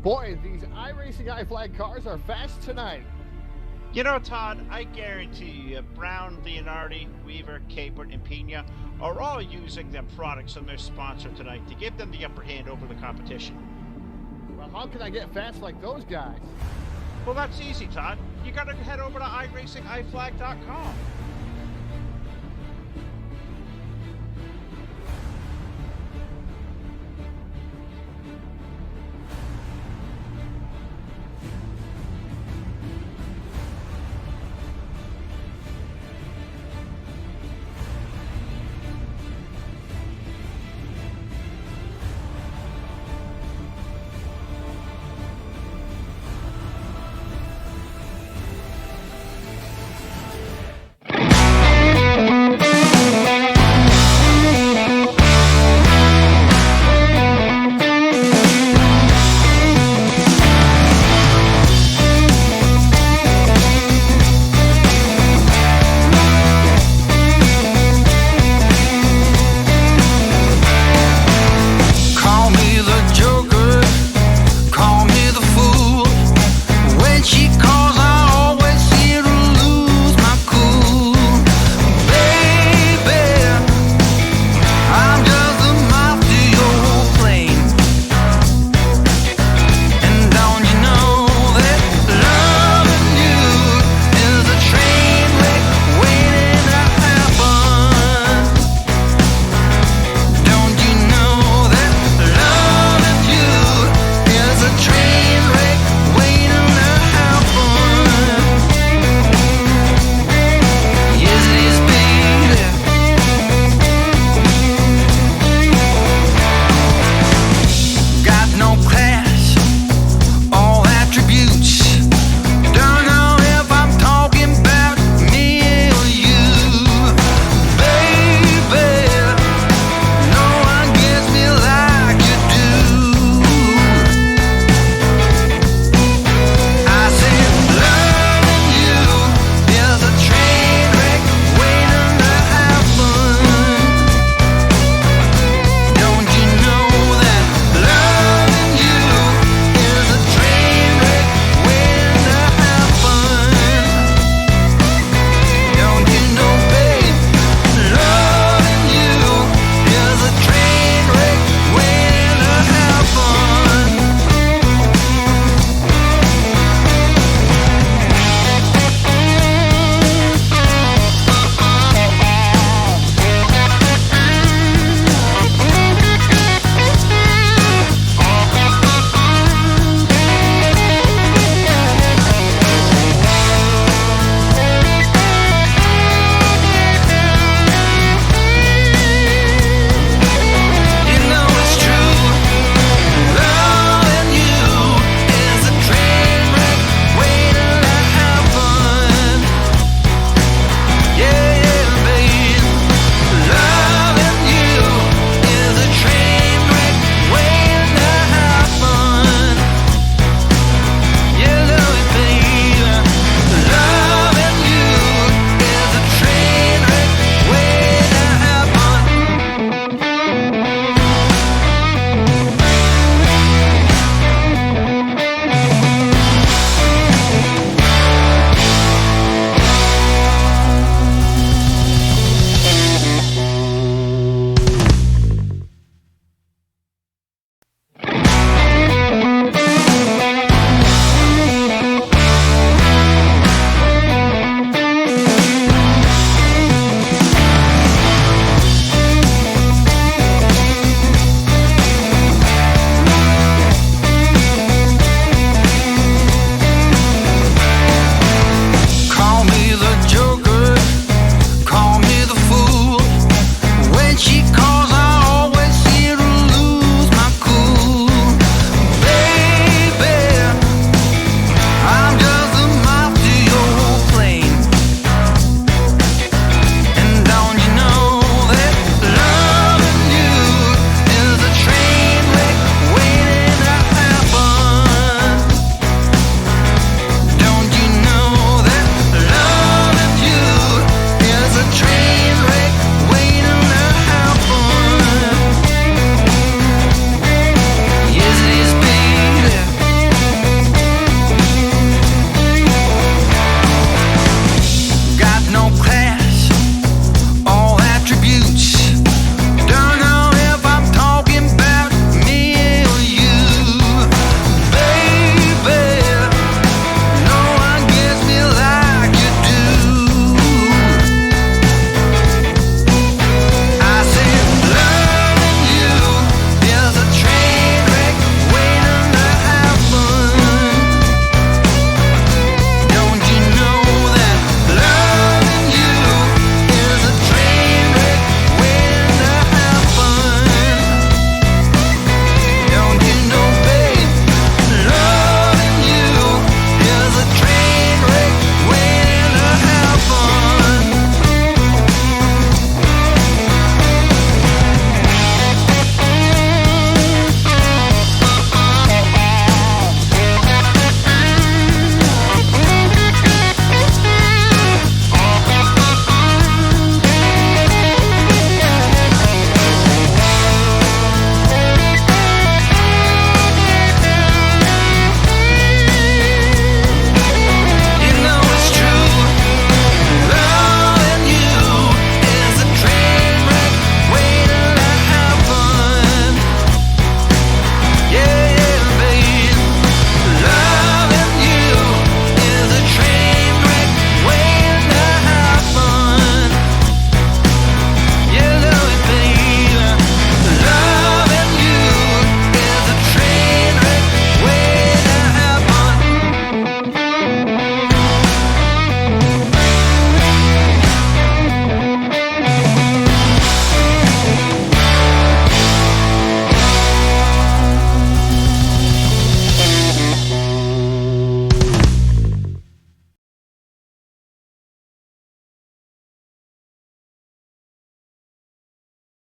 Boy, these iRacing iFlag cars are fast tonight. You know, Todd, I guarantee you, Brown, Leonardi, Weaver, Capert, and Pena are all using them products on their sponsor tonight to give them the upper hand over the competition. Well, how can I get fast like those guys? Well, that's easy, Todd. You gotta head over to iRacingIFlag.com.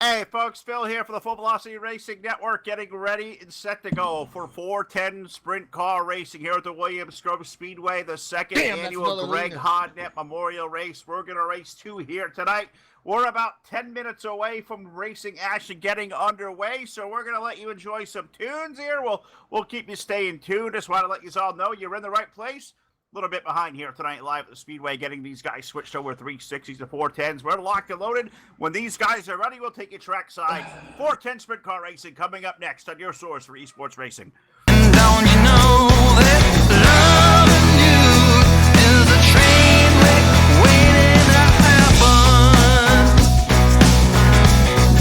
Hey folks, Phil here for the Full Velocity Racing Network, getting ready and set to go for 410 sprint car racing here at the Williams Grove Speedway, the second annual Greg Hodnett Memorial Race. We're going to race 2 here tonight. We're about 10 minutes away from racing action getting underway, so we're going to let you enjoy some tunes here. We'll keep you staying tuned. Just want to let you all know you're in the right place. A little bit behind here tonight live at the Speedway, getting these guys switched over 360s to 410s. We're locked and loaded. When these guys are ready, we'll take you trackside. 410 sprint car racing coming up next on your source for esports racing. Don't you know that loving you is a train wreck waiting to happen?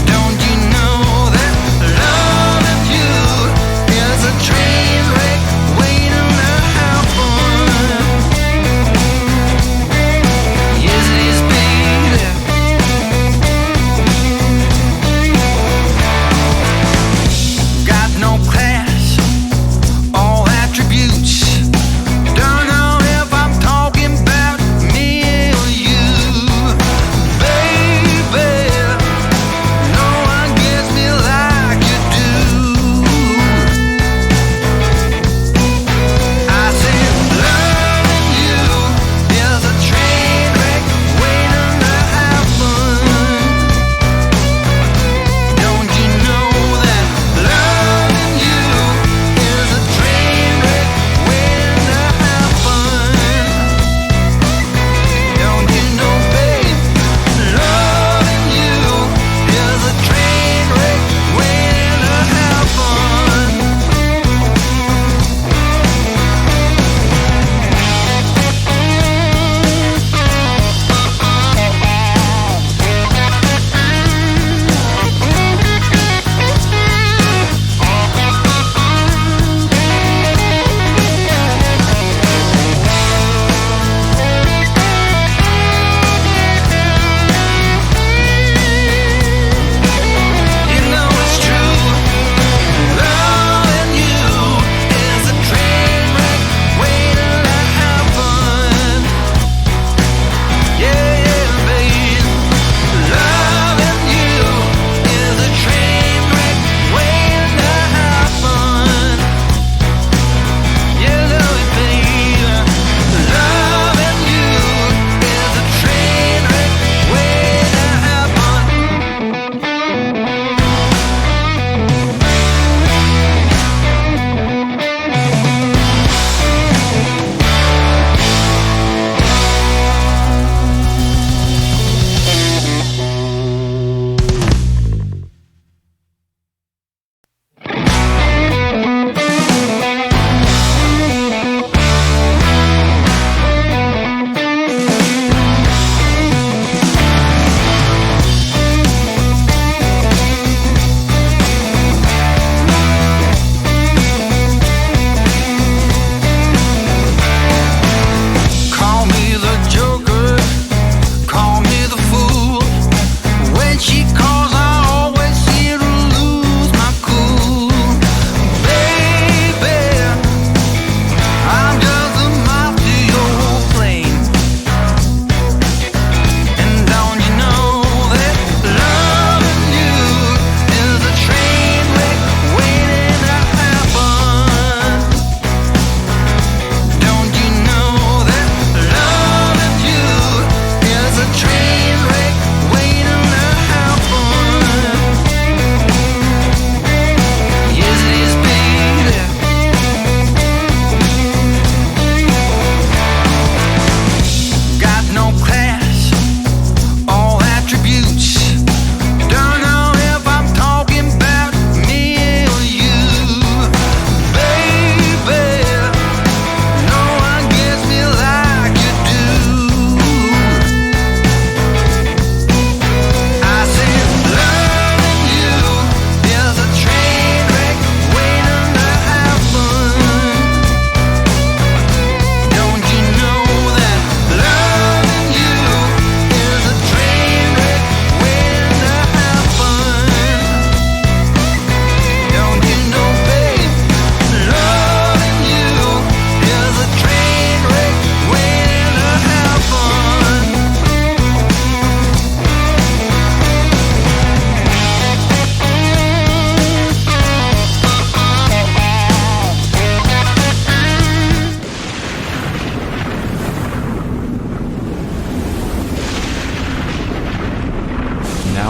Don't you know that loving you is a train wreck waiting to happen? Yes, it is, baby. Got no class, all attributes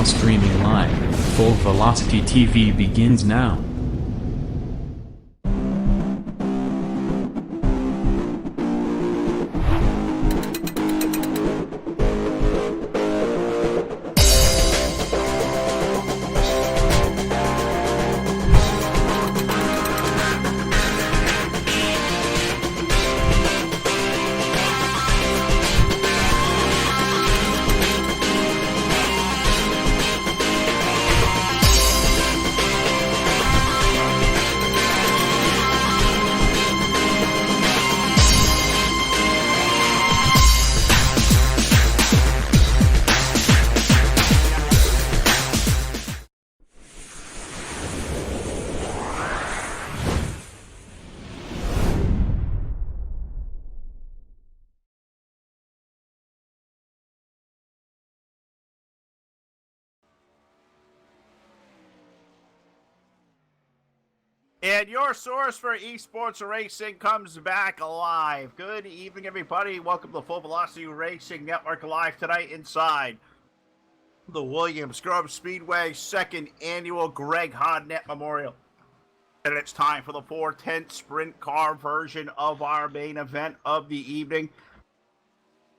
now streaming live. Full Velocity TV begins now. And your source for esports racing comes back alive. Good evening, everybody. Welcome to the Full Velocity Racing Network live tonight inside the Williams Grove Speedway second annual Greg Hodnett Memorial. And it's time for the 410 sprint car version of our main event of the evening.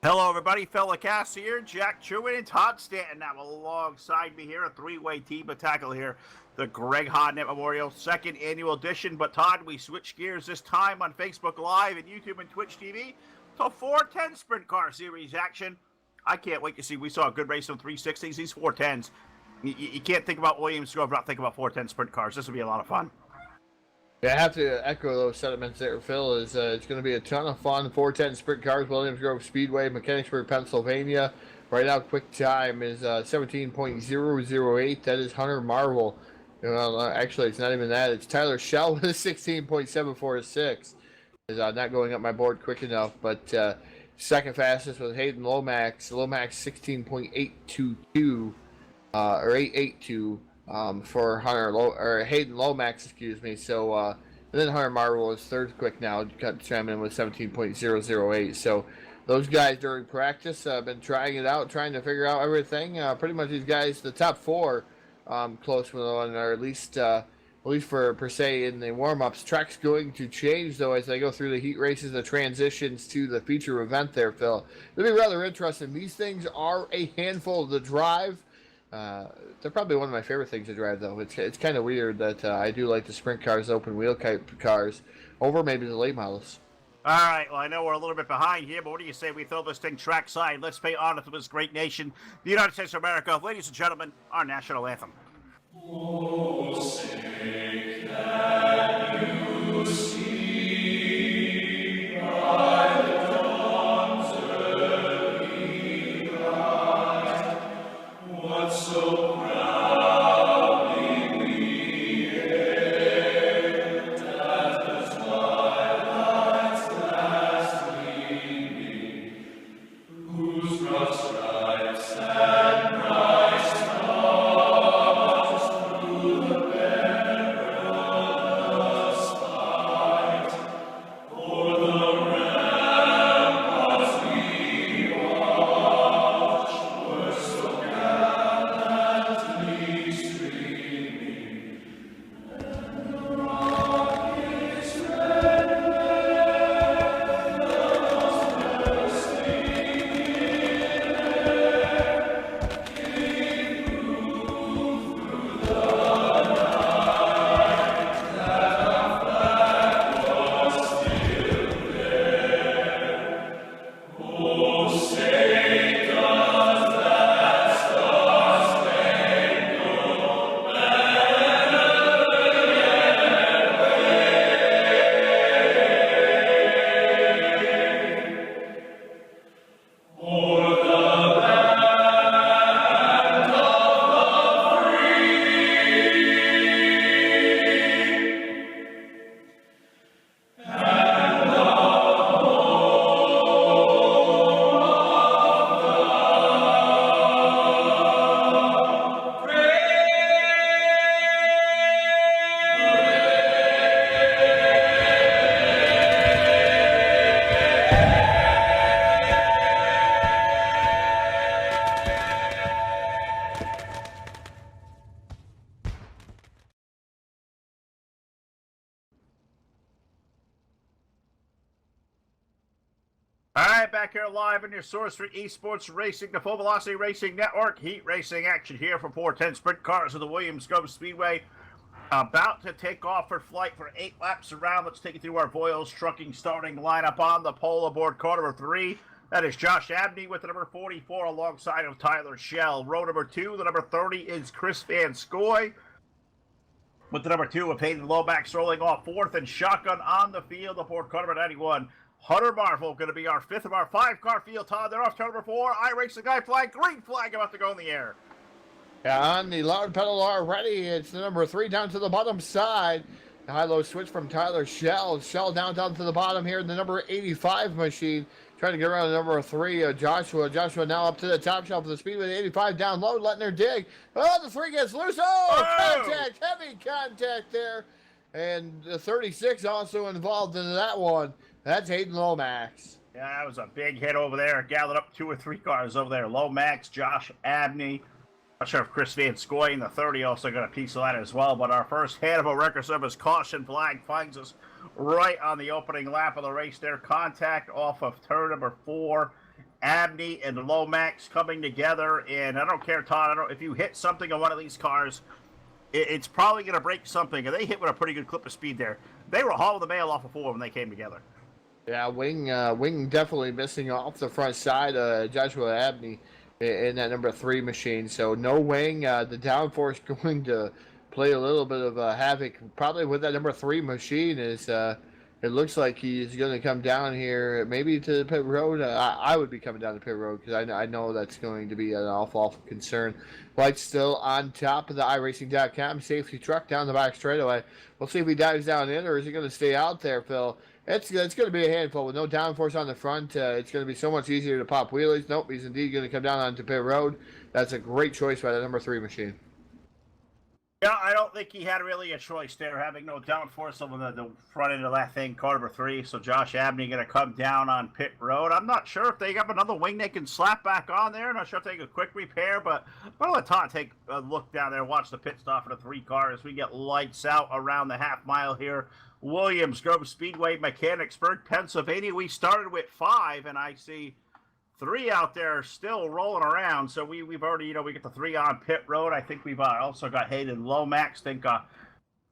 Hello, everybody. Fella Cass here, Jack Truitt, and Todd Stanton now alongside me here. A three-way team of tackle here. The Greg Hodnett Memorial second annual edition. But Todd, we switch gears this time on Facebook Live and YouTube and Twitch TV to 410 Sprint Car Series action. I can't wait to see. We saw a good race on 360s. These 410s. You can't think about Williams Grove, not think about 410 Sprint Cars. This will be a lot of fun. Yeah, I have to echo those sentiments there, Phil. It's going to be a ton of fun. 410 Sprint Cars, Williams Grove Speedway, Mechanicsburg, Pennsylvania. Right now, quick time is 17.008. That is Hunter Marvel. Well, actually, it's not even that. It's Tyler Shell with a 16.746. Is not going up my board quick enough. But second fastest was Hayden Lomax. Lomax 16.822 or 882 for Hayden Lomax, excuse me. So and then Hunter Marvel is third quick now. Got Tramming with 17.008. So those guys during practice have been trying it out, trying to figure out everything. Pretty much these guys, the top four. Close with one, or at least for per se in the warm-ups. Track's going to change though as they go through the heat races, the transitions to the feature event there, Phil. It'll be rather interesting. These things are a handful to drive. They're probably one of my favorite things to drive though. It's kind of weird that I do like the sprint cars, open wheel type cars, over maybe the late models. All right, well, I know we're a little bit behind here, but what do you say we throw this thing trackside? Let's pay honor to this great nation, the United States of America. Ladies and gentlemen, our national anthem. Oh, say can you see by the dawn's early light what so proudly we hailed at the twilight's last gleaming, whose broad stripes and bright stars through the All right, back here live on your source for esports racing, the Full Velocity Racing Network. Heat racing action here for 410 sprint cars of the Williams Grove Speedway. About to take off for flight for 8 laps around. Let's take you through our Voiles Trucking starting lineup on the pole aboard car number 3. That is Josh Abney with the number 44 alongside of Tyler Schell. Row number 2, the number 30 is Chris Van Scoy. With the number 2 of Hayden Lomax rolling off 4th, and shotgun on the field aboard car number 91. Hunter Marvel going to be our 5th of our 5-car field. Todd, they're off turn number 4. iRacing guy flag, green flag about to go in the air. On the loud pedal already, it's the number 3 down to the bottom side. The high-low switch from Tyler Schell. Schell down to the bottom here in the number 85 machine. Trying to get around the number 3, Joshua. Joshua now up to the top shelf of the speed with 85 down low, letting her dig. Oh, the 3 gets loose. Oh, contact, heavy contact there. And the 36 also involved in that one. That's Hayden Lomax. Yeah, that was a big hit over there. Gathered up 2 or 3 cars over there. Lomax, Josh Abney. Not sure if Chris Van Scoy in the 30 also got a piece of that as well. But our first hit of a record service caution flag finds us right on the opening lap of the race there. Contact off of turn number 4. Abney and Lomax coming together. And I don't care, Todd, if you hit something on one of these cars, it's probably going to break something. And they hit with a pretty good clip of speed there. They were hauling the mail off of 4 when they came together. Yeah, Wing definitely missing off the front side. Joshua Abney in that number 3 machine. So no Wing. The downforce going to play a little bit of havoc probably with that number 3 machine. Is it looks like he's going to come down here maybe to the pit road. I would be coming down the pit road because I know that's going to be an awful concern. Lights still on top of the iRacing.com safety truck down the back straightaway. We'll see if he dives down in or is he going to stay out there, Phil. It's going to be a handful with no downforce on the front. It's going to be so much easier to pop wheelies. Nope, he's indeed going to come down onto pit road. That's a great choice by the number 3 machine. Yeah, I don't think he had really a choice there, having no downforce on the front end of that thing, car number 3. So Josh Abney going to come down on pit road. I'm not sure if they have another wing they can slap back on there. Not sure if they can quick repair, but I'm going to let Todd take a look down there, watch the pit stop for the 3 cars. We get lights out around the half mile here. Williams Grove Speedway, Mechanicsburg, Pennsylvania. We started with 5, and I see 3 out there still rolling around. So we've already, we get the 3 on pit road. I think we've also got Hayden Lomax. Think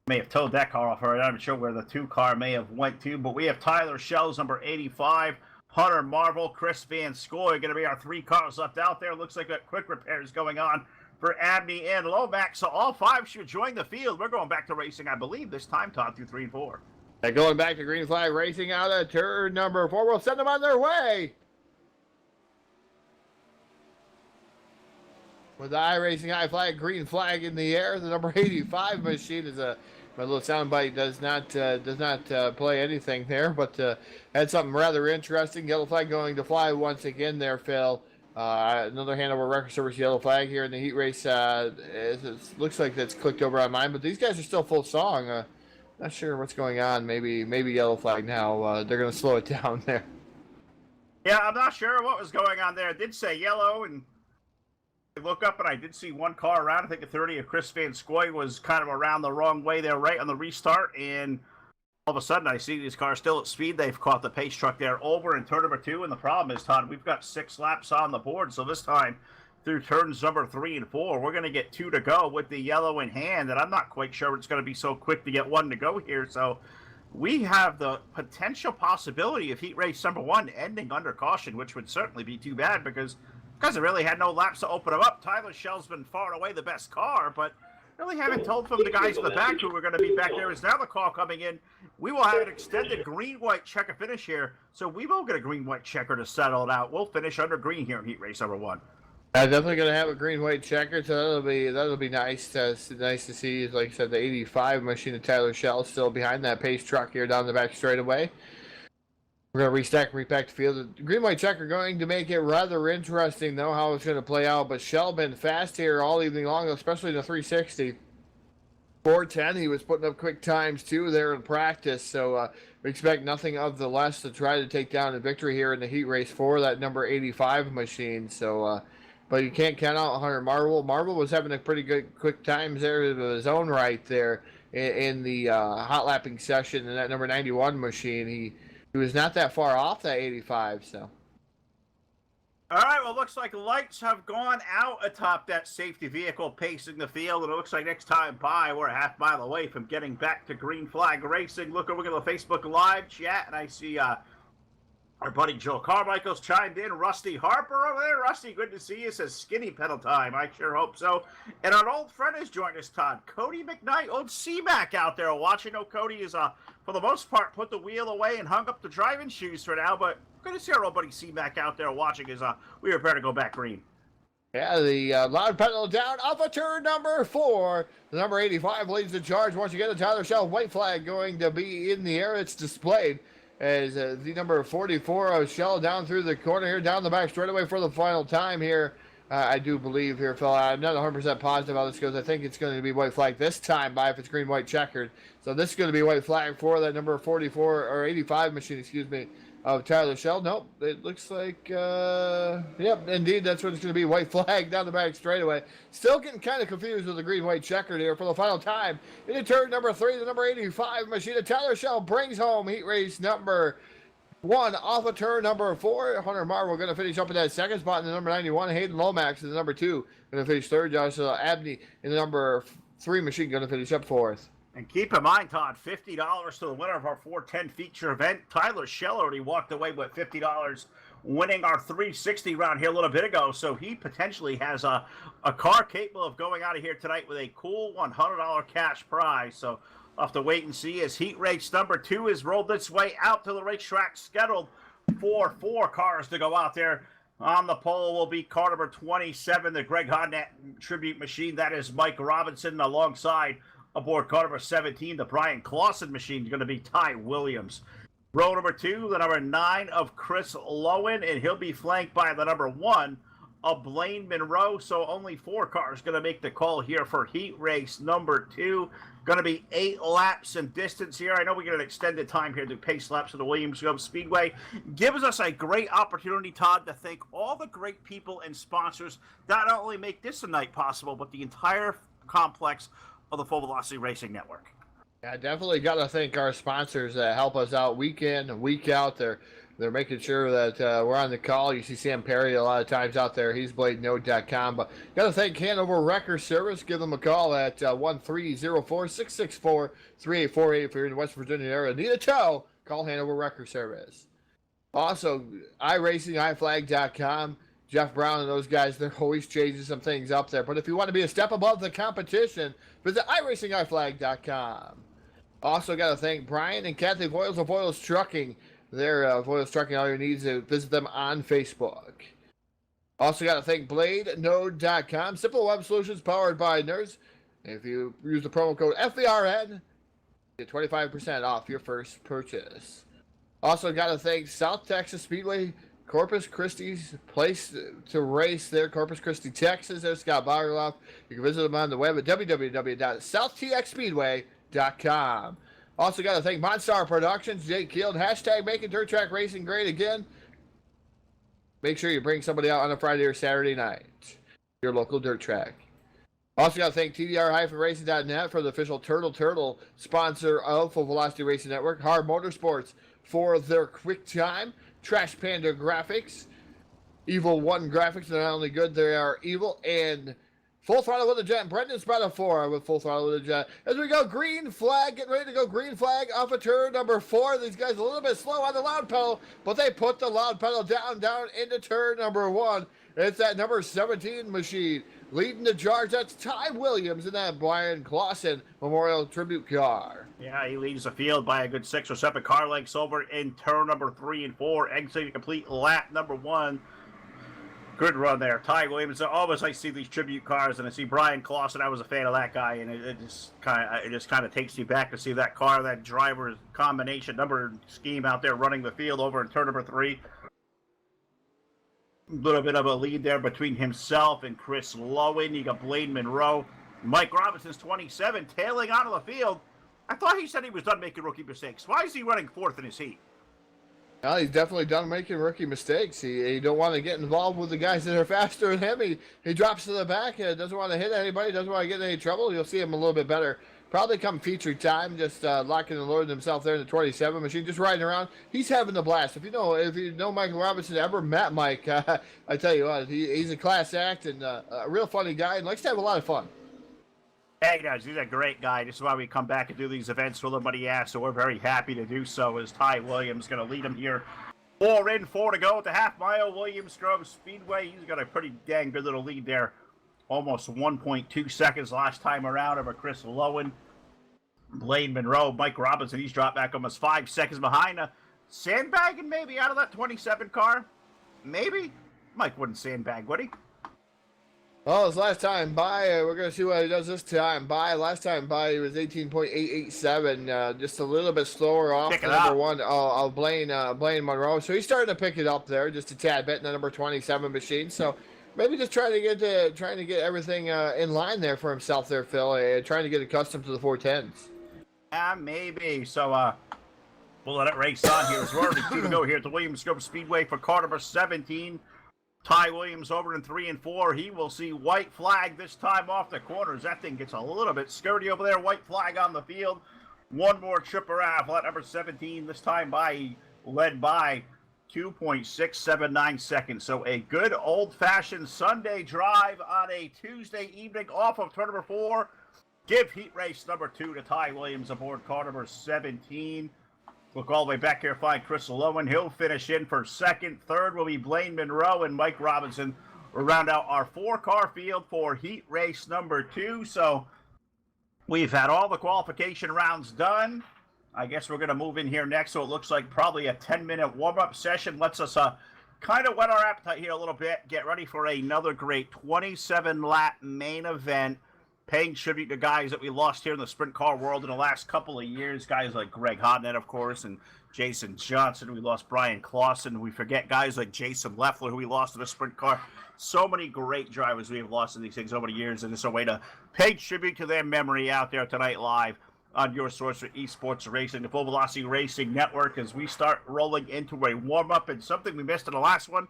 may have towed that car off. I'm not sure where the 2 car may have went to, but we have Tyler Schell's number 85, Hunter Marvel, Chris Van Scoy going to be our 3 cars left out there. Looks like a quick repairs going on for Abney and Lomax. So all 5 should join the field. We're going back to racing, I believe, this time, Todd, through 3 and 4. And going back to green flag racing out of turn number 4. We'll send them on their way. With the iRacing high flag, green flag in the air. The number 85 machine is my little soundbite does not play anything there, but had something rather interesting. Yellow flag going to fly once again there, Phil. Another Hanover record service yellow flag here in the heat race. It looks like that's clicked over on mine, but these guys are still full song. Not sure what's going on. Maybe yellow flag now. They're going to slow it down there. Yeah, I'm not sure what was going on there. It did say yellow, and I look up and I did see 1 car around. I think the 30 of Chris Van Scoy was kind of around the wrong way there, right on the restart. And all of a sudden, I see these cars still at speed. They've caught the pace truck there over in turn number 2. And the problem is, Todd, we've got 6 laps on the board. So this time, through turns number 3 and 4, we're going to get 2 to go with the yellow in hand. And I'm not quite sure it's going to be so quick to get 1 to go here. So we have the potential possibility of heat race number 1 ending under caution, which would certainly be too bad because guys have really had no laps to open them up. Tyler Schell's been far and away the best car, but really haven't told from the guys in the back who are going to be back there. Is now the call coming in. We will have an extended green-white checker finish here, so we will get a green-white checker to settle it out. We'll finish under green here in heat race number 1. Definitely going to have a green-white checker, so that'll be nice. Nice to see. Like I said, the 85 machine of Tyler Schell still behind that pace truck here down the back straightaway. We're going to restack and repack the field. The green-white checker going to make it rather interesting, though, how it's going to play out. But Schell been fast here all evening long, especially in the 360. 410, he was putting up quick times, too, there in practice. So we expect nothing of the less to try to take down a victory here in the heat race for that number 85 machine. So, but you can't count out Hunter Marvel. Marvel was having a pretty good quick times there of his own right there in the hot lapping session in that number 91 machine. He was not that far off that 85, so. All right, well, looks like lights have gone out atop that safety vehicle pacing the field, and it looks like next time by, we're a half mile away from getting back to green flag racing. Look over at the Facebook Live chat, and I see our buddy Joe Carmichael's chimed in. Rusty Harper over there. Rusty, good to see you. Says skinny pedal time. I sure hope so. And our old friend has joined us, Todd. Cody McKnight, old C-Mac out there watching. No, Cody is, for the most part, put the wheel away and hung up the driving shoes for now, but good to see our old buddy C-Mac out there watching as we prepare to go back green. Yeah, the loud pedal down off of turn number 4. The number 85 leads the charge. Once again, the Tyler Shell white flag going to be in the air. It's displayed as the number 44 of Shell down through the corner here, down the back straightaway for the final time here. I do believe here, Phil. I'm not 100% positive how this goes. I think it's going to be white flag this time by if it's green, white, checkered. So this is going to be white flag for that number 44 or 85 machine, excuse me, of Tyler Shell. Nope, it looks like, yep, indeed, that's what it's going to be. White flag down the back straightaway. Still getting kind of confused with the green, white, checkered here for the final time. Into turn number 3, the number 85 machine of Tyler Shell brings home heat race number 1 off of turn number 4. Hunter Marvel going to finish up in that second spot in the number 91. Hayden Lomax in the number 2 going to finish third. Joshua Abney in the number 3 machine going to finish up fourth. And keep in mind, Todd, $50 to the winner of our 410 feature event. Tyler Shell already walked away with $50 winning our 360 round here a little bit ago. So he potentially has a car capable of going out of here tonight with a cool $100 cash prize. So we'll have to wait and see as heat race number 2 is rolled its way out to the racetrack, scheduled for 4 cars to go out there. On the pole will be car number 27, the Greg Hodnett tribute machine. That is Mike Robinson alongside aboard car number 17, the Brian Clausen machine is going to be Ty Williams. Row number 2, the number 9 of Chris Lowen, and he'll be flanked by the number 1 of Blaine Monroe. So only 4 cars going to make the call here for heat race number 2. Going to be 8 laps in distance here. I know we get an extended time here to pace laps of the Williamsville Speedway. Gives us a great opportunity, Todd, to thank all the great people and sponsors that not only make this a night possible, but the entire complex of the Full Velocity Racing Network. Yeah, definitely got to thank our sponsors that help us out week in and week out. They're making sure that we're on the call. You see Sam Perry a lot of times out there. He's bladenode.com. But got to thank Hanover Wrecker Service. Give them a call at 1-304-664-3848 if you're in the West Virginia area. Need a tow? Call Hanover Wrecker Service. Also, iRacingIFlag.com. Jeff Brown and those guys, they're always changing some things up there. But if you want to be a step above the competition, visit iRacingIFlag.com. Also got to thank Brian and Kathy Voiles of Voiles Trucking. They're Voiles Trucking. All you need is to visit them on Facebook. Also got to thank BladeNode.com. Simple web solutions powered by nerds. If you use the promo code FVRN, get 25% off your first purchase. Also got to thank South Texas Speedway, Corpus Christi's place to race there, Corpus Christi, Texas. There's Scott Boggerloff. You can visit them on the web at www.southtxspeedway.com. Also got to thank Monstar Productions, Jake Kield, hashtag making dirt track racing great again. Make sure you bring somebody out on a Friday or Saturday night, your local dirt track. Also got to thank TDR-Racing.net for the official Turtle sponsor of Full Velocity Racing Network. Hard Motorsports for their quick time. Trash Panda Graphics, Evil One Graphics. They're not only good, they are evil. And Full Throttle with a Jet. Brendan Spadafora with Full Throttle with a Jet. As we go green flag, getting ready to go green flag off of turn number 4. These guys a little bit slow on the loud pedal, but they put the loud pedal down into turn number 1. It's that number 17 machine leading the charge. That's Ty Williams in that Brian Clausen Memorial Tribute car. Yeah, he leads the field by a good 6 or 7 car lengths over in turn number 3 and 4, exiting complete lap number 1. Good run there. Ty Williams. Always I see these tribute cars and I see Brian Clausen. I was a fan of that guy, and it just kind of takes you back to see that car, that driver's combination number scheme out there running the field over in turn number 3. A little bit of a lead there between himself and Chris Lowen. You got Blaine Monroe. Mike Robinson's 27, tailing out of the field. I thought he said he was done making rookie mistakes. Why is he running 4th in his heat? Well, he's definitely done making rookie mistakes. He don't want to get involved with the guys that are faster than him. He drops to the back and doesn't want to hit anybody, doesn't want to get in any trouble. You'll see him a little bit better Probably come feature time, just locking and loading himself there in the 27 machine, just riding around. He's having a blast. If you know Michael Robinson, ever met Mike, I tell you what, he's a class act and a real funny guy and likes to have a lot of fun. Hey, he does. He's a great guy. This is why we come back and do these events with him when he asks, so we're very happy to do so as Ty Williams going to lead him here. 4 in, 4 to go at the half mile. Williams Grove Speedway. He's got a pretty dang good little lead there. Almost 1.2 seconds last time around over Chris Lowen. Blaine Monroe, Mike Robinson, he's dropped back almost 5 seconds behind. Sandbagging maybe out of that 27 car? Maybe? Mike wouldn't sandbag, would he? Well, his last time by, we're going to see what he does this time by. Last time by, he was 18.887, just a little bit slower off the number one, Blaine Monroe. So he's starting to pick it up there, just a tad bit in the number 27 machine. So maybe just trying to get everything in line there for himself there, Phil, trying to get accustomed to the 410s. Maybe. So, we'll let it race on here. As we're already 2 to go here at the Williams Grove Speedway for car number 17. Ty Williams over in 3 and 4. He will see white flag this time off the corners. That thing gets a little bit skirty over there. White flag on the field. One more trip around. Flat number 17 this time by, led by 2.679 seconds. So a good old-fashioned Sunday drive on a Tuesday evening off of turn number 4. Give heat race number 2 to Ty Williams aboard car number 17. Look all the way back here, find Chris Lowen. He'll finish in for second. Third will be Blaine Monroe and Mike Robinson. We'll round out our 4-car field for heat race number 2. So we've had all the qualification rounds done. I guess we're going to move in here next. So it looks like probably a 10-minute warm-up session. Lets us kind of whet our appetite here a little bit. Get ready for another great 27-lap main event. Paying tribute to guys that we lost here in the sprint car world in the last couple of years. Guys like Greg Hodnett, of course, and Jason Johnson. We lost Brian Clausen. We forget guys like Jason Leffler, who we lost in the sprint car. So many great drivers we have lost in these things over the years, and it's a way to pay tribute to their memory out there tonight live on your source for esports racing, the Full Velocity Racing Network, as we start rolling into a warm-up and something we missed in the last one.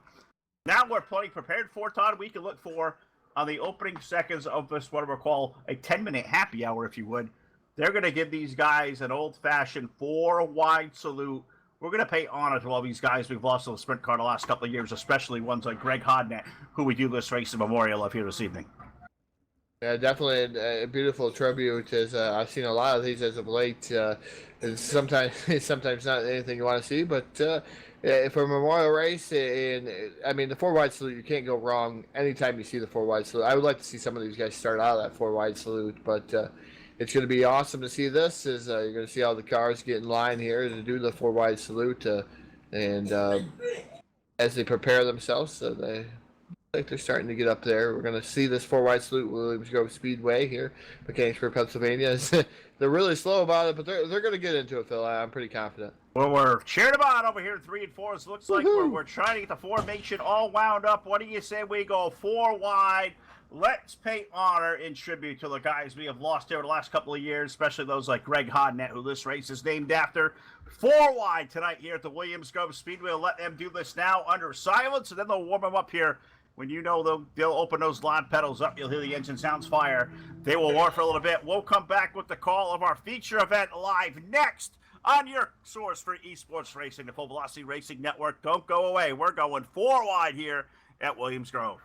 Now we're plenty prepared for, Todd. We can look for on the opening seconds of this, what we'll call a 10-minute happy hour, if you would. They're going to give these guys an old-fashioned 4-wide salute. We're going to pay honor to all these guys we've lost in the sprint car the last couple of years, especially ones like Greg Hodnett, who we do this race in memorial of here this evening. Yeah, definitely a beautiful tribute. As I've seen a lot of these as of late. It's sometimes not anything you want to see, but for a memorial race, and I mean the 4-wide salute, you can't go wrong anytime you see the 4-wide salute. I would like to see some of these guys start out of that 4-wide salute, but it's going to be awesome to see this. As you're going to see all the cars get in line here to do the 4-wide salute, and as they prepare themselves, so they. I think they're starting to get up there. We're going to see this 4-wide salute Williams Grove Speedway here, Mechanicsburg, Pennsylvania. They're really slow about it, but they're going to get into it, Phil. I'm pretty confident. Well, we're cheering them on over here in 3 and 4. It looks like we're trying to get the formation all wound up. What do you say we go 4 wide? Let's pay honor and tribute to the guys we have lost here over the last couple of years, especially those like Greg Hodnett, who this race is named after. 4 wide tonight here at the Williams Grove Speedway. We'll let them do this now under silence, and then they'll warm them up here. When you know they'll open those loud pedals up, you'll hear the engine sounds fire. They will warm for a little bit. We'll come back with the call of our feature event live next on your source for esports racing, the Full Velocity Racing Network. Don't go away. We're going 4 wide here at Williams Grove.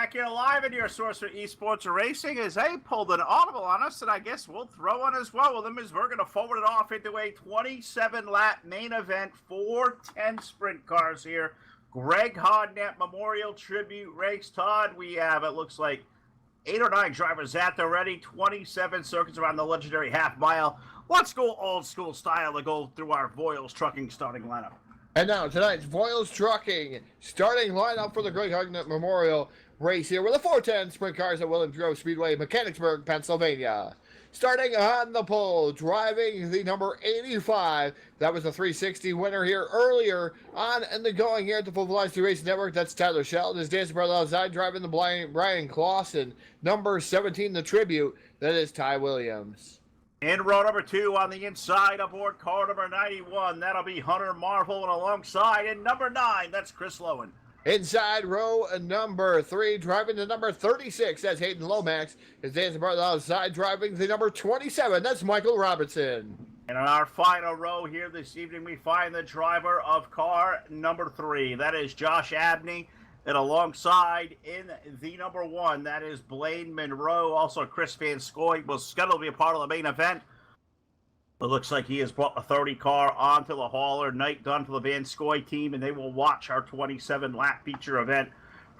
back here live in your source for esports racing as they pulled an audible on us, and I guess we'll throw one as well with them as we're going to forward it off into a 27-lap main event, 410 sprint cars here. Greg Hodnett Memorial Tribute Race. Todd, we have, it looks like, 8 or 9 drivers at the ready, 27 circuits around the legendary half mile. Let's go old school style to go through our Voiles Trucking starting lineup. And now tonight's Voiles Trucking starting lineup for the Greg Hodnett Memorial Race here with the 410 sprint cars at Williams Grove Speedway, Mechanicsburg, Pennsylvania. Starting on the pole, driving the number 85. That was the 360 winner here earlier on in the going here at the Full Velocity Racing Network. That's Tyler Sheldon. His dancing brother outside driving the Brian Clausen. Number 17, the Tribute. That is Ty Williams. In row number 2 on the inside aboard car number 91, that'll be Hunter Marvel, and alongside in number 9, that's Chris Lowen. Inside row number 3, driving the number 36, that's Hayden Lomax. His dancing brother outside driving the number 27, that's Michael Robinson. And in our final row here this evening, we find the driver of car number 3, that is Josh Abney. And alongside in the number 1, that is Blaine Monroe. Also, Chris Van Scoy was scheduled to be a part of the main event. It looks like he has brought the 30 car onto the hauler. Night done for the Van Scoy team, and they will watch our 27-lap feature event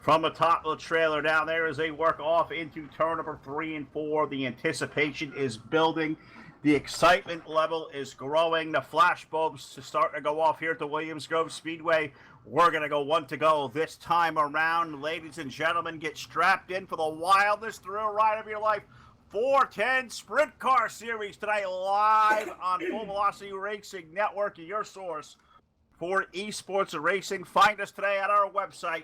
from the top of the trailer down there as they work off into turn number 3 and 4. The anticipation is building. The excitement level is growing. The flash bulbs to start to go off here at the Williams Grove Speedway. We're going to go 1 to go this time around. Ladies and gentlemen, get strapped in for the wildest thrill ride of your life. 410 Sprint Car Series tonight live on Full Velocity Racing Network, your source for esports racing. Find us today at our website,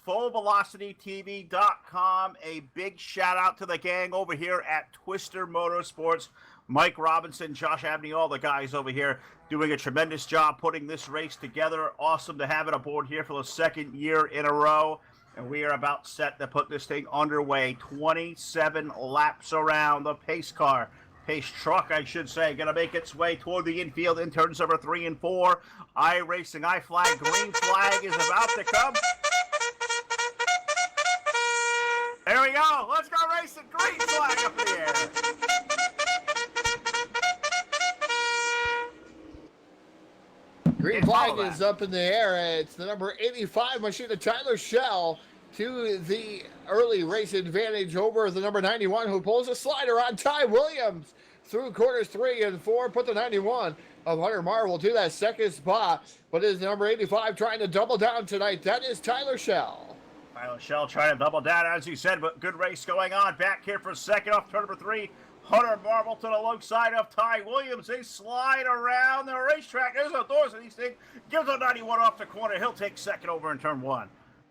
fullvelocitytv.com. A big shout out to the gang over here at Twister Motorsports. Mike Robinson, Josh Abney, all the guys over here doing a tremendous job putting this race together. Awesome to have it aboard here for the 2nd year in a row. And we are about set to put this thing underway. 27 laps around. The pace car, pace truck, I should say, going to make its way toward the infield in turns number 3 and 4. iRacing, iFlag, green flag is about to come. There we go. Let's go racing. Green flag up in the air. Green flag is up in the air. It's the number 85 machine of Tyler Shell to the early race advantage over the number 91 who pulls a slider on Ty Williams through corners 3 and 4. Put the 91 of Hunter Marvel to that second spot. But is the number 85 trying to double down tonight? That is Tyler Shell. Tyler Shell trying to double down, as you said, but good race going on. Back here for second off turn number 3. Hunter Marvel to the low side of Ty Williams. They slide around the racetrack. There's no doors in these things. Gives a 91 off the corner. He'll take second over in turn 1.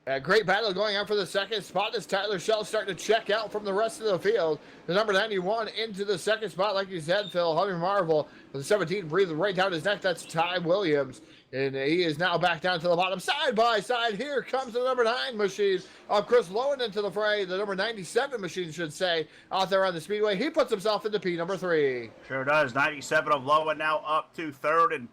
A great battle going on for the second spot as Tyler Shell starting to check out from the rest of the field. The number 91 into the second spot, like you said, Phil. Hunter Marvel with the 17 breathing right down his neck. That's Ty Williams. And he is now back down to the bottom. Side by side, here comes the number 9 machine of Chris Lowen into the fray. The number 97 machine, should say, out there on the speedway. He puts himself into P number 3. Sure does. 97 of Lowen now up to 3rd and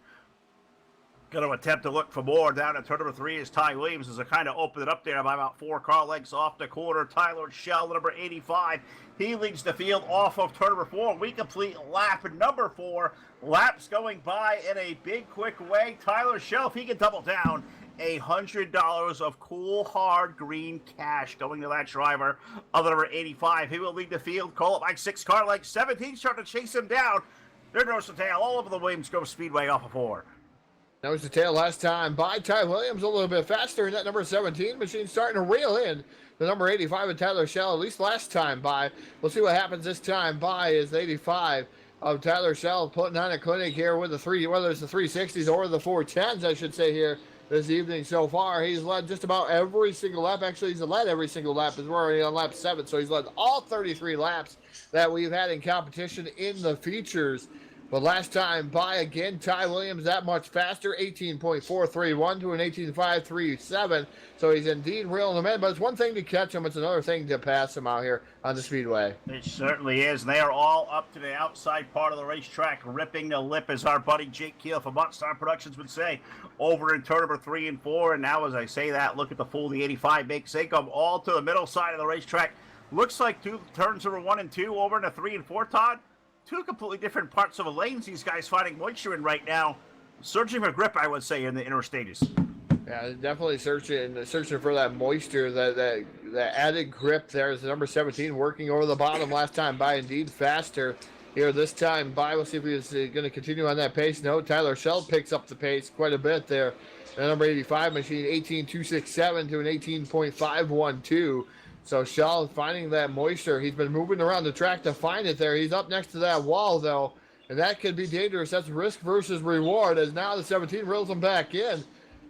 going to attempt to look for more down at turn number 3 as Ty Williams is kind of open it up there by about 4 car lengths off the corner. Tyler Shell, number 85, he leads the field off of turn number 4. We complete lap number 4. Laps going by in a big, quick way. Tyler Shell, if he can double down, $100 of cool, hard, green cash going to that driver of the number 85. He will lead the field. Call it like 6 car lengths. 17 starting to chase him down. They're nose to tail all over the Williams Grove Speedway off of 4. That was the tail last time by Ty Williams, a little bit faster, and that number 17 machine starting to reel in the number 85 of Tyler Shell, at least last time by. We'll see what happens this time by is the 85 of Tyler Shell putting on a clinic here with the 3, whether it's the 360s or the 410s, I should say, here this evening so far. He's led just about every single lap. Actually, he's led every single lap as we're already on lap 7, so he's led all 33 laps that we've had in competition in the features But last time by again, Ty Williams that much faster, 18.431 to an 18.537. So he's indeed reeling him in. But it's one thing to catch him, it's another thing to pass him out here on the speedway. It certainly is. They are all up to the outside part of the racetrack, ripping the lip, as our buddy Jake Keel from Monster Productions would say, over in turn number 3 and 4. And now, as I say that, look at the full, the 85 makes. They come all to the middle side of the racetrack. Looks like turns number 1 and 2 over into 3 and 4, Todd. Two completely different parts of the lanes these guys finding moisture in right now. Searching for grip, I would say, in the inner stages. Yeah, definitely searching for that moisture, that added grip there. Is the number 17 working over the bottom last time by, indeed faster. Here this time by, we'll see if he's going to continue on that pace. No, Tyler Shell picks up the pace quite a bit there. The number 85 machine, 18.267 to an 18.512. So Shell finding that moisture. He's been moving around the track to find it there. He's up next to that wall, though, and that could be dangerous. That's risk versus reward, as now the 17 reels him back in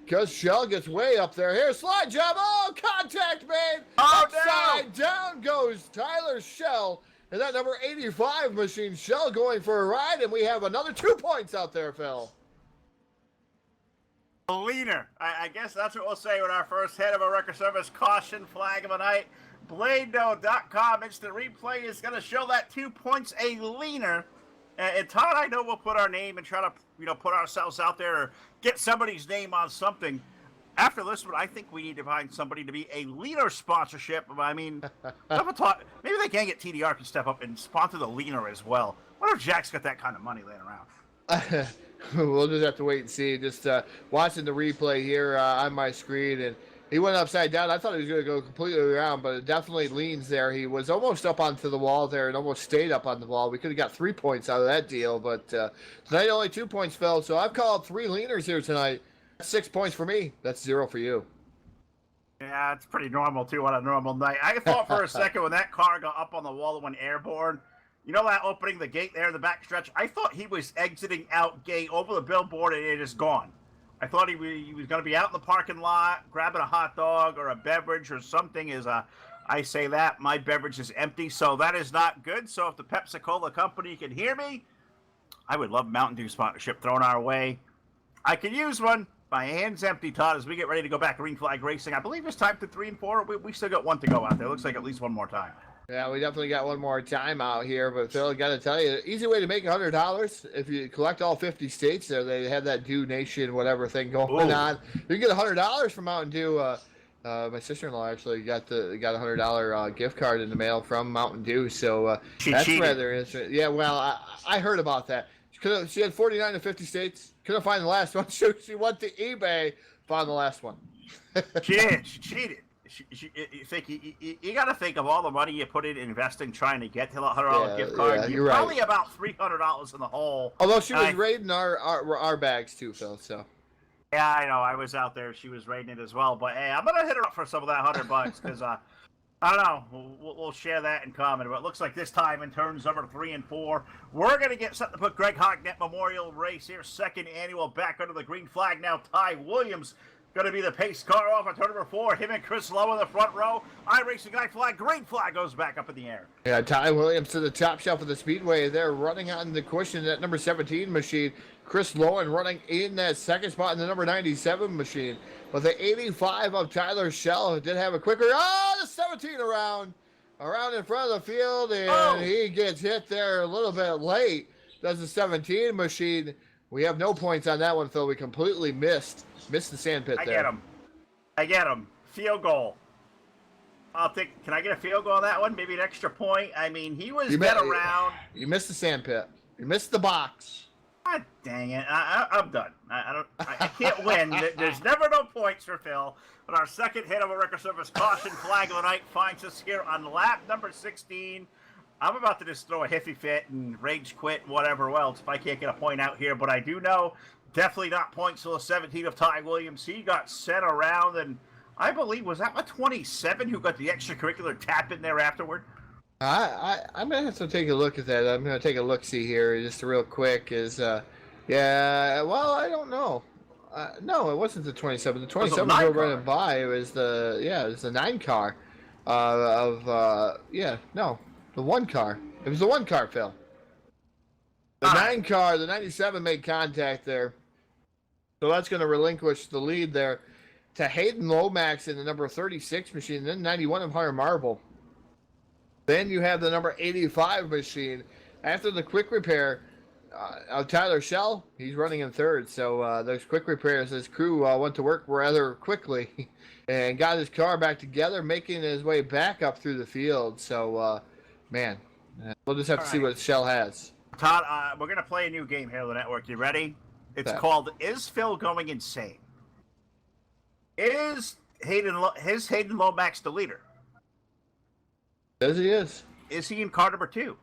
because Shell gets way up there. Here, slide job. Oh, contact made. Oh, Upside down goes Tyler Shell. And that number 85 machine, Shell, going for a ride, and we have another 2 points out there, Phil. Leaner. I guess that's what we'll say with our first hit of a record service caution flag of the night. BladeNo.com instant replay is going to show that 2 points a leaner. And Todd, I know we'll put our name and try to, put ourselves out there or get somebody's name on something. After this one, I think we need to find somebody to be a leaner sponsorship. I mean, maybe they can get TDR can step up and sponsor the leaner as well. What if Jack's got that kind of money laying around? We'll just have to wait and see. Just watching the replay here on my screen, and he went upside down. I thought he was going to go completely around, but it definitely leans there. He was almost up onto the wall there and almost stayed up on the wall. We could have got 3 points out of that deal, but tonight only 2 points fell. So I've called 3 leaners here tonight. That's 6 points for me. That's 0 for you. Yeah, it's pretty normal, too, on a normal night. I thought for a second when that car got up on the wall and went airborne, that opening the gate there in the back stretch, I thought he was exiting out gate over the billboard and it is gone. I thought he was going to be out in the parking lot, grabbing a hot dog or a beverage or something. I say that, my beverage is empty, so that is not good. So if the Pepsi-Cola company can hear me, I would love Mountain Dew sponsorship thrown our way. I could use one. My hand's empty, Todd, as we get ready to go back to green flag racing. I believe it's time to 3 and 4. We still got 1 to go out there. Looks like at least 1 more time. Yeah, we definitely got 1 more time out here, but Phil, got to tell you, easy way to make $100 if you collect all 50 states there. They have that Dew Nation whatever thing going on. You can get $100 from Mountain Dew. My sister-in-law actually got a $100 gift card in the mail from Mountain Dew, so that's cheated. rather interesting. Yeah, well, I heard about that. She had 49 to 50 states. Couldn't find the last one, so she went to eBay, found the last one. She did. She cheated. You got to think of all the money you put in investing trying to get to the $100 gift card. Yeah, you're right. probably about $300 in the hole. Although she was raiding our bags too, Phil. So. Yeah, I know. I was out there. She was raiding it as well. But hey, I'm gonna hit her up for some of that $100 because I don't know. We'll share that in common. But it looks like this time in turns number 3 and 4, we're gonna get set to put Greg Hodnett Memorial Race here, 2nd annual, back under the green flag now. Ty Williams going to be the pace car off at turn number 4. Him and Chris Lowe in the front row. iRacing guy flag, green flag goes back up in the air. Yeah, Ty Williams to the top shelf of the speedway. They're running on the cushion, that number 17 machine. Chris Lowen running in that 2nd spot in the number 97 machine. But the 85 of Tyler Shell did have a quicker. Oh, the 17 around in front of the field, and he gets hit there a little bit late. Does the 17 machine. We have no points on that one, Phil. We completely missed the sandpit there. I get him. Field goal. I'll take. Can I get a field goal on that one? Maybe an extra point. I mean, he was around. You missed the sandpit. You missed the box. God dang it! I'm done. I can't win. There's never no points for Phil. But our 2nd hit of a record service caution flag of the night finds us here on lap number 16. I'm about to just throw a hiffy fit and rage quit and whatever else if I can't get a point out here. But I do know definitely not points to the 17 of Ty Williams. He got sent around, and I believe, was that my 27 who got the extracurricular tap in there afterward? I'm going to have to take a look at that. I'm going to take a look-see here just real quick. Yeah, well, I don't know. No, it wasn't the 27. The 27 was running by. It was the 9 car the 1 car. It was the 1 car, Phil. The 9 car, the 97 made contact there. So that's going to relinquish the lead there to Hayden Lomax in the number 36 machine, then 91 of Hunter Marble. Then you have the number 85 machine. After the quick repair, Tyler Shell, he's running in third. So those quick repairs, his crew went to work rather quickly and got his car back together, making his way back up through the field. So, man, we'll just have to see what Shell has. Todd, we're going to play a new game here on the network. You ready? It's called Is Phil Going Insane? Is Hayden Lomax the leader? Yes, he is. Is he in car number 2?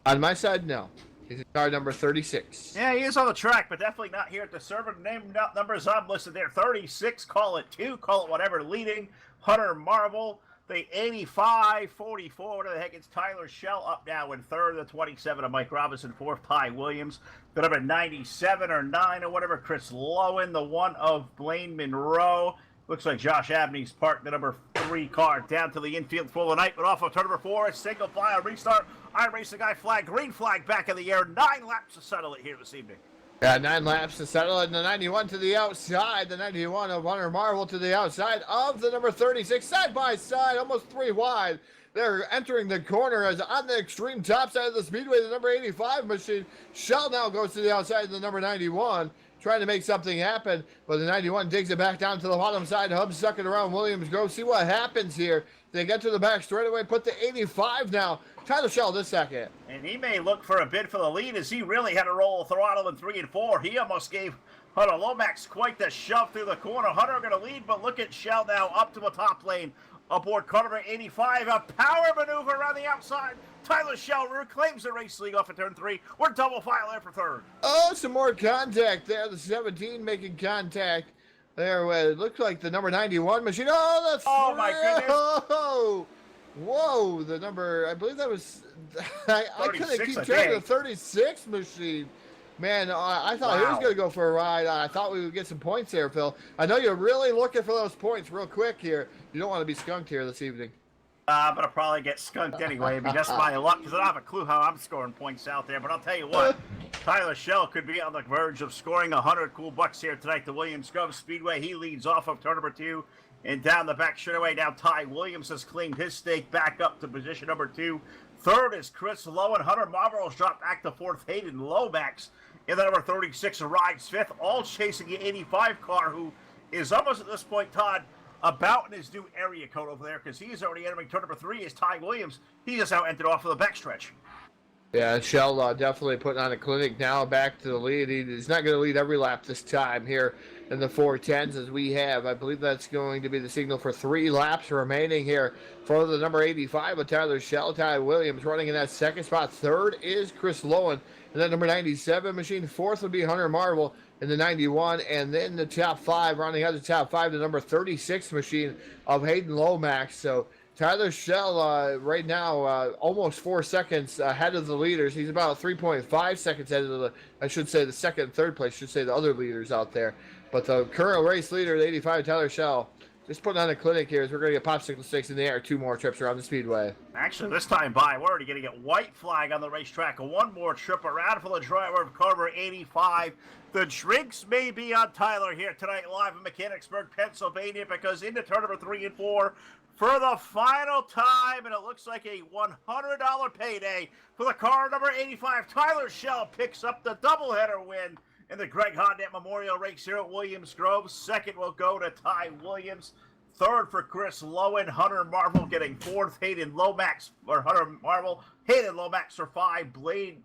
On my side, no. He's in car number 36. Yeah, he is on the track, but definitely not here at the server. Name numbers I'm listed there. 36, call it 2, call it whatever. Leading, Hunter Marble. The 85, 44, whatever the heck, it's Tyler Shell up now in third. The 27 of Mike Robinson, fourth, Ty Williams. The number 97 or 9 or whatever, Chris Lowen. The 1 of Blaine Monroe. Looks like Josh Abney's parked the number 3 car down to the infield full of night, but off of turn number 4, single file restart. iRacing guy flag, green flag back in the air. 9 laps to settle it here this evening. Yeah, 9 laps to settle it, and the 91 to the outside. The 91 of Hunter Marvel to the outside of the number 36, side by side, almost 3 wide. They're entering the corner as on the extreme top side of the speedway, the number 85 machine. Shell now goes to the outside of the number 91, trying to make something happen, but the 91 digs it back down to the bottom side. Hub sucking around Williams Grove. See what happens here. They get to the back straightaway, put the 85 now. Tyler Shell this second. And he may look for a bid for the lead as he really had to roll throttle in 3 and 4. He almost gave Hunter Lomax quite the shove through the corner. Hunter going to lead, but look at Shell now up to the top lane. Aboard car number 85, a power maneuver around the outside. Tyler Shell reclaims the race lead off of turn 3. We're double file there for third. Oh, some more contact there. The 17 making contact there. It looks like the number 91 machine. Oh, that's... Oh, my goodness. Oh, whoa, the number, I believe that was, I couldn't keep track of the 36 machine. Man, I thought he was going to go for a ride. I thought we would get some points there, Phil. I know you're really looking for those points real quick here. You don't want to be skunked here this evening. I'm going to probably get skunked anyway. I mean, that's my luck because I don't have a clue how I'm scoring points out there. But I'll tell you what, Tyler Shell could be on the verge of scoring 100 cool bucks here tonight. The Williams Grove Speedway, he leads off of turn number 2. And down the back straightaway, now Ty Williams has claimed his stake back up to position number 2. Third is Chris Lowen. Hunter Marlboro's dropped back to 4th. Hayden Lomax in the number 36 rides 5th, all chasing the 85 car, who is almost at this point, Todd, about in his new area code over there because he's already entering turn number 3 is Ty Williams. He just now entered off of the backstretch. Yeah, Shell definitely putting on a clinic now, back to the lead. He's not going to lead every lap this time here in the 410s as we have. I believe that's going to be the signal for 3 laps remaining here for the number 85 of Tyler Shell. Ty Williams running in that second spot. Third is Chris Lowen. And then number 97 machine. Fourth would be Hunter Marvel in the 91. And then the top 5, rounding out the top 5, the number 36 machine of Hayden Lomax. So Tyler Shell right now almost 4 seconds ahead of the leaders. He's about 3.5 seconds ahead of the second and third place, should say the other leaders out there. But the current race leader, the 85, Tyler Shell, just putting on a clinic here as we're going to get popsicle sticks in the air 2 more trips around the speedway. Actually, this time by, we're already going to get white flag on the racetrack. 1 more trip around for the driver of car number 85. The drinks may be on Tyler here tonight live in Mechanicsburg, Pennsylvania, because into turn number 3 and 4, for the final time, and it looks like a $100 payday for the car number 85. Tyler Shell picks up the doubleheader win in the Greg Hodnett Memorial Race here at Williams Grove. Second will go to Ty Williams. Third for Chris Lowen. Hunter Marvel getting 4th. Hayden Lomax for Hunter Marvel. Hayden Lomax for 5. Blaine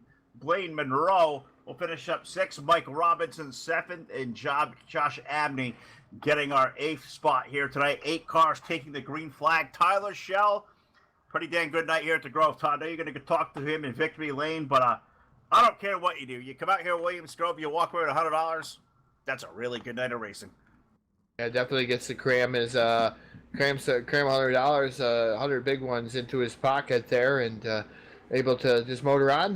Monroe will finish up 6. Mike Robinson 7th, and Josh Abney getting our 8th spot here tonight. 8 cars taking the green flag. Tyler Shell, pretty dang good night here at the Grove. Todd, I know you're going to talk to him in Victory Lane, but I don't care what you do. You come out here at Williams Grove, you walk away with $100. That's a really good night of racing. Yeah, definitely gets to cram his cram $100, 100 big ones into his pocket there, and able to just motor on.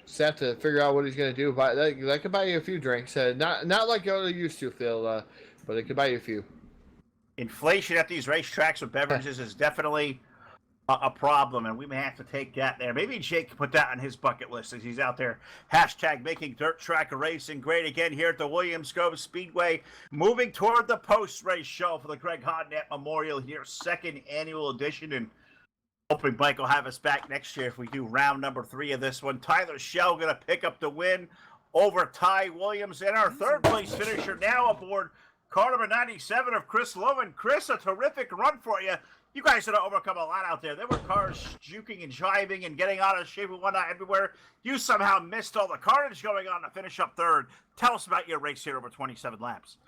Just have to figure out what he's going to do. But that could buy you a few drinks. Not like you used to, Phil, but it could buy you a few. Inflation at these racetracks with beverages is definitely a problem, and we may have to take that there. Maybe Jake can put that on his bucket list as he's out there hashtag making dirt track racing great again here at the Williams Grove Speedway. Moving toward the post-race show for the Greg Hodnett Memorial here, second annual edition, and hoping Mike will have us back next year if we do round number 3 of this one. Tyler Schell going to pick up the win over Ty Williams, and our third place finisher now aboard car number 97 of Chris Lowen. Chris, a terrific run for you. You guys had to overcome a lot out there. There were cars juking and jiving and getting out of shape and whatnot everywhere. You somehow missed all the carnage going on to finish up third. Tell us about your race here over 27 laps.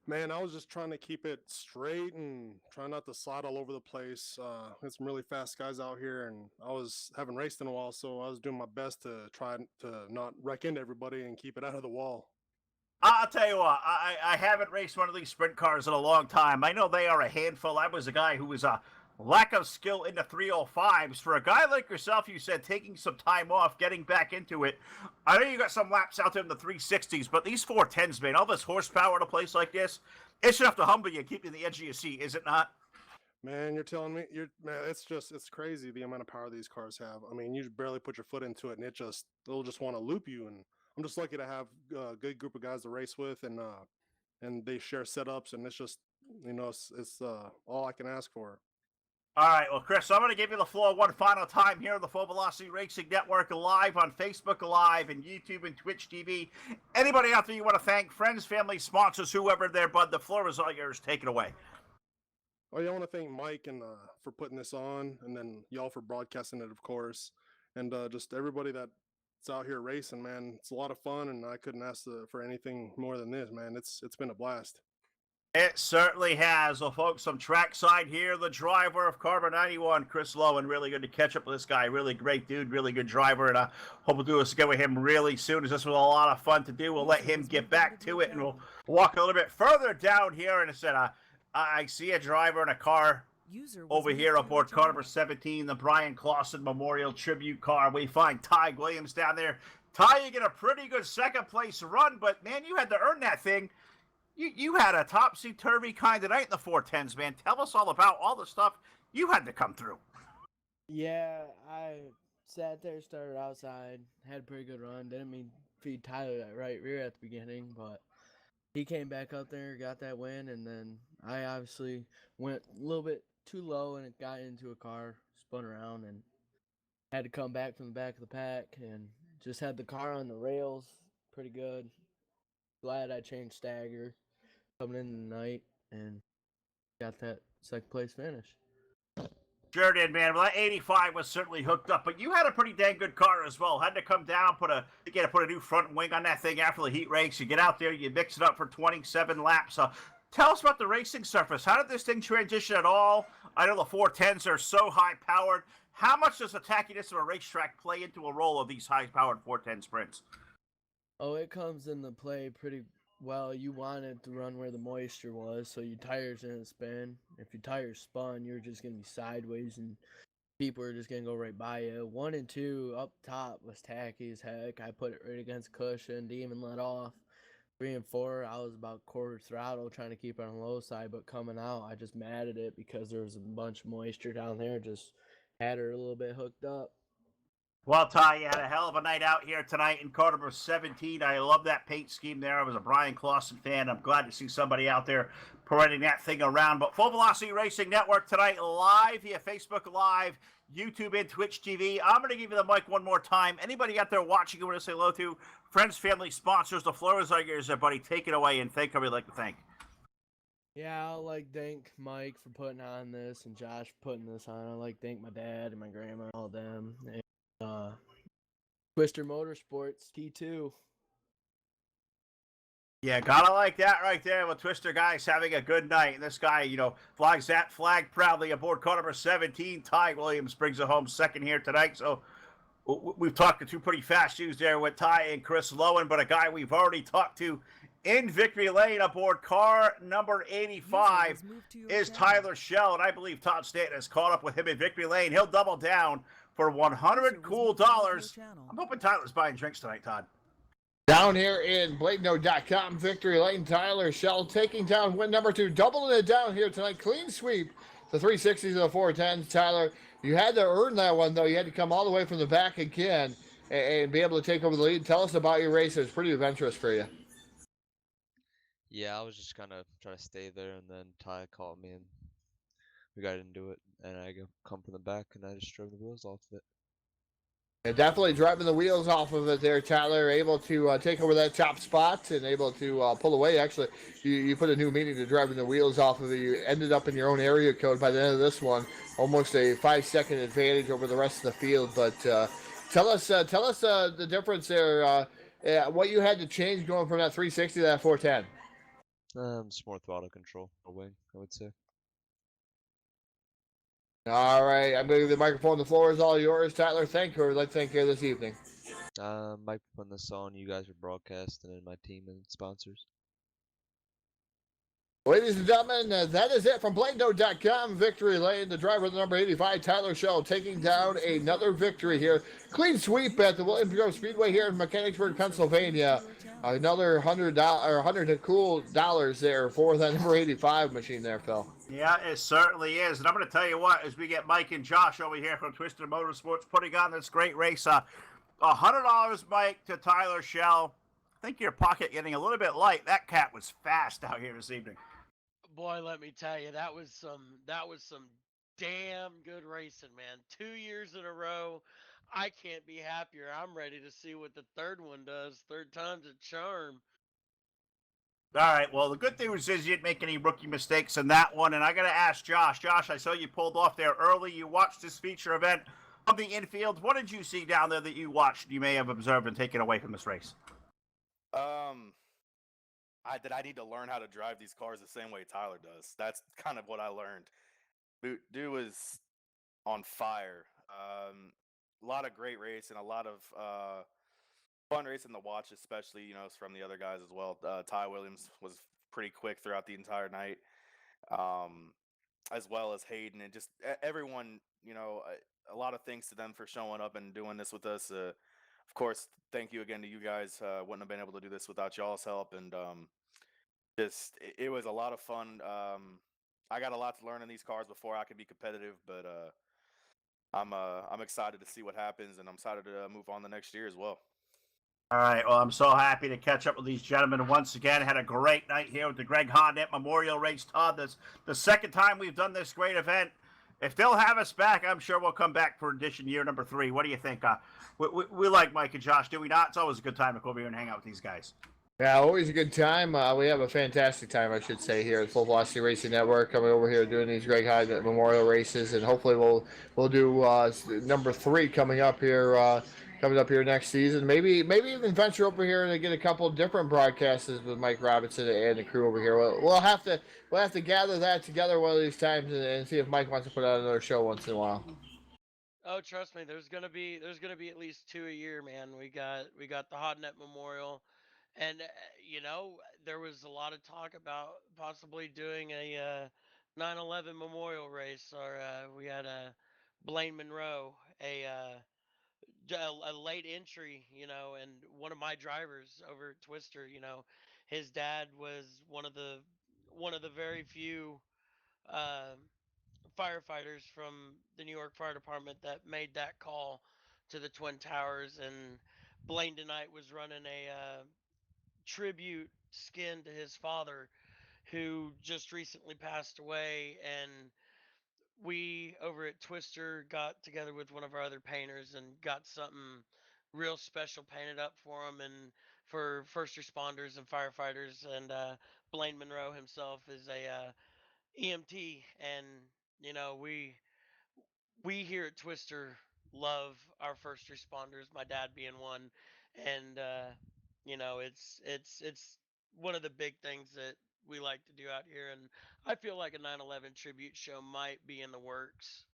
Man, I was just trying to keep it straight and try not to slide all over the place. Had some really fast guys out here, and I haven't raced in a while, so I was doing my best to try to not wreck into everybody and keep it out of the wall. I'll tell you what, I haven't raced one of these sprint cars in a long time. I know they are a handful. I was a guy who was a lack of skill in the 305s. For a guy like yourself, you said taking some time off, getting back into it. I know you got some laps out there in the 360s, but these 410s, man, all this horsepower in a place like this, it's enough to humble you and keep you in the edge of your seat, is it not? Man, you're telling me, man, it's crazy the amount of power these cars have. I mean, you barely put your foot into it, and they'll just want to loop you. And I'm just lucky to have a good group of guys to race with, and they share setups, and it's just, it's all I can ask for. All right, well, Chris, I'm going to give you the floor one final time here on the Full Velocity Racing Network, live on Facebook Live and YouTube and Twitch TV. Anybody out there you want to thank, friends, family, sponsors, whoever there, bud, the floor is all yours. Take it away. Oh, yeah, I want to thank Mike and for putting this on, and then y'all for broadcasting it, of course, and just everybody that's out here racing, man. It's a lot of fun, and I couldn't ask for anything more than this, man. It's been a blast. It certainly has. Well, folks, some trackside here. The driver of Carver 91, Chris Lowen. Really good to catch up with this guy. Really great dude. Really good driver. And I hope we'll do this again with him really soon, as this was a lot of fun to do. We'll let him get back to it, and we'll walk a little bit further down here. And I said, I see a driver in a car over here aboard car number 17, the Brian Clausen Memorial Tribute car. We find Ty Williams down there. Ty, you get a pretty good second place run, but, man, you had to earn that thing. You had a topsy-turvy kind of night in the 410s, man. Tell us all about all the stuff you had to come through. Yeah, I sat there, started outside, had a pretty good run. Didn't mean feed Tyler that right rear at the beginning, but he came back up there, got that win, and then I obviously went a little bit too low and it got into a car, spun around, and had to come back from the back of the pack and just had the car on the rails pretty good. Glad I changed stagger coming in the night and got that second place finish. Sure did, man. Well, that 85 was certainly hooked up, but you had a pretty dang good car as well. Had to come down, put a new front wing on that thing after the heat race. You get out there, you mix it up for 27 laps. Tell us about the racing surface. How did this thing transition at all? I know the 410s are so high-powered. How much does the tackiness of a racetrack play into a role of these high-powered 410 sprints? Oh, it comes into play pretty well. You wanted to run where the moisture was, so your tires didn't spin. If your tires spun, you're just going to be sideways, and people are just going to go right by you. 1 and 2 up top was tacky as heck. I put it right against cushion, didn't even let off. 3 and 4, I was about quarter throttle trying to keep it on the low side, but coming out, I just matted it because there was a bunch of moisture down there. Just had her a little bit hooked up. Well, Ty, you had a hell of a night out here tonight in car number 17. I love that paint scheme there. I was a Brian Clausen fan. I'm glad to see somebody out there parading that thing around. But Full Velocity Racing Network tonight live via Facebook Live, YouTube, and Twitch TV. I'm going to give you the mic one more time. Anybody out there watching you want to say hello to? Friends, family, sponsors, the floor is yours, everybody. Take it away and thank whoever you'd like to thank. Yeah, I'd like to thank Mike for putting on this and Josh for putting this on. I'd like to thank my dad and my grandma and all them. And Twister Motorsports T2. Yeah, gotta like that right there with Twister guys having a good night. And this guy, flies that flag proudly aboard car number 17. Ty Williams brings it home second here tonight. So we've talked to two pretty fast shoes there with Ty and Chris Lowen, but a guy we've already talked to in victory lane aboard car number 85 is Tyler Schell. And I believe Todd Stanton has caught up with him in victory lane. He'll double down for $100 cool dollars. I'm hoping Tyler's buying drinks tonight, Todd. Down here in Bladeno.com, victory lane, Tyler Schell taking down win number 2, doubling it down here tonight. Clean sweep the 360s and the 410s. Tyler, you had to earn that one, though. You had to come all the way from the back again and be able to take over the lead. Tell us about your race. It was pretty adventurous for you. Yeah, I was just kind of trying to stay there, and then Ty called me, and we got into it. And I come from the back, and I just drove the wheels off of it. And definitely driving the wheels off of it there, Tyler. Able to take over that top spot and able to pull away. Actually, you put a new meaning to driving the wheels off of it. You ended up in your own area code by the end of this one. Almost a 5-second advantage over the rest of the field. But tell us the difference there. What you had to change going from that 360 to that 410. Just more throttle control, a wing, I would say. All right, I'm going to give the microphone. The floor is all yours, Tyler. Thank you. Let's thank you this evening. Mike, putting this on, you guys are broadcasting, and my team and sponsors. Ladies and gentlemen, that is it from BladeNote.com. Victory Lane, the driver of the number 85, Tyler Shell, taking down another victory here. Clean sweep at the Williams Grove Speedway here in Mechanicsburg, Pennsylvania. Another $100 cool dollars there for that number 85 machine there, Phil. Yeah, it certainly is. And I'm going to tell you what, as we get Mike and Josh over here from Twisted Motorsports putting on this great race, $100, Mike, to Tyler Shell. I think your pocket getting a little bit light. That cat was fast out here this evening. Boy, let me tell you, that was some damn good racing, man. 2 years in a row. I can't be happier. I'm ready to see what the third one does. Third time's a charm. All right, well, the good news is you didn't make any rookie mistakes in that one. And I got to ask Josh. Josh, I saw you pulled off there early. You watched this feature event of the infield. What did you see down there that you watched, you may have observed and taken away from this race? I need to learn how to drive these cars the same way Tyler does. That's kind of what I learned. Dude was on fire. A lot of great racing, a lot of fun racing to watch, especially, from the other guys as well. Ty Williams was pretty quick throughout the entire night, as well as Hayden, and just everyone, a lot of thanks to them for showing up and doing this with us. Of course, thank you again to you guys. Wouldn't have been able to do this without y'all's help, and it was a lot of fun. I got a lot to learn in these cars before I could be competitive, but I'm excited to see what happens, and I'm excited to move on the next year as well. All right, well, I'm so happy to catch up with these gentlemen once again. Had a great night here with the Greg Hodnett Memorial Race. Todd, this the second time we've done this great event. If they'll have us back, I'm sure we'll come back for edition year number 3. What do you think? We like Mike and Josh, do we not? It's always a good time to come over here and hang out with these guys. Yeah, always a good time. We have a fantastic time, I should say, here at Full Velocity Racing Network, coming over here doing these Greg Hodnett Memorial races, and hopefully we'll do number 3 coming up here next season. Maybe even venture over here and get a couple different broadcasts with Mike Robinson and the crew over here. We'll have to gather that together one of these times and see if Mike wants to put out another show once in a while. Oh, trust me, there's gonna be at least 2 a year, man. We got the Hodnett Memorial. And, there was a lot of talk about possibly doing a 9/11 memorial race, or we had Blaine Monroe, a late entry, and one of my drivers over at Twister, his dad was one of the very few firefighters from the New York Fire Department that made that call to the Twin Towers, and Blaine tonight was running a tribute skin to his father, who just recently passed away. And we over at Twister got together with one of our other painters and got something real special painted up for him and for first responders and firefighters. And Blaine Monroe himself is a EMT, and we here at Twister love our first responders, my dad being one. And it's one of the big things that we like to do out here, and I feel like a 9/11 tribute show might be in the works.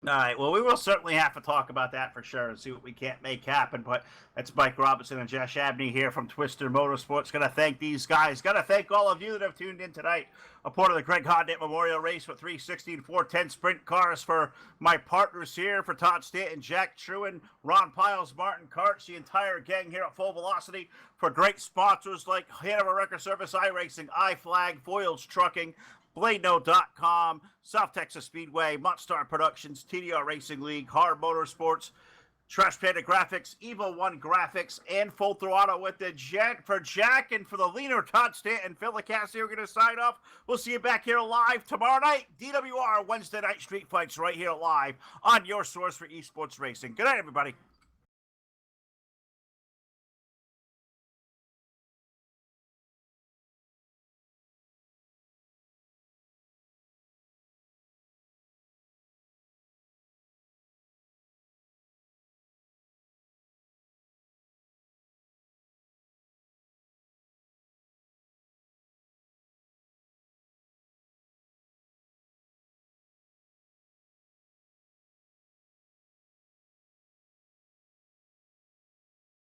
All right, well, we will certainly have to talk about that for sure and see what we can't make happen. But that's Mike Robinson and Josh Abney here from Twister Motorsports. Going to thank these guys. Got to thank all of you that have tuned in tonight. A part of the Greg Hodnett Memorial Race with 360 and 410 sprint cars for my partners here, for Todd Stanton, Jack Truin, Ron Piles, Martin Karts, the entire gang here at Full Velocity, for great sponsors like Hanover Record Service, iRacing, iFlag, Foils Trucking, BladeNo.com, South Texas Speedway, Montstar Productions, TDR Racing League, Hard Motorsports, Trash Panda Graphics, Evo 1 Graphics, and Full Throttle with the Jet. For Jack and for the leaner Todd Stanton, Phil Licassi, we're going to sign off. We'll see you back here live tomorrow night. DWR Wednesday Night Street Fights right here live on your source for esports racing. Good night, everybody.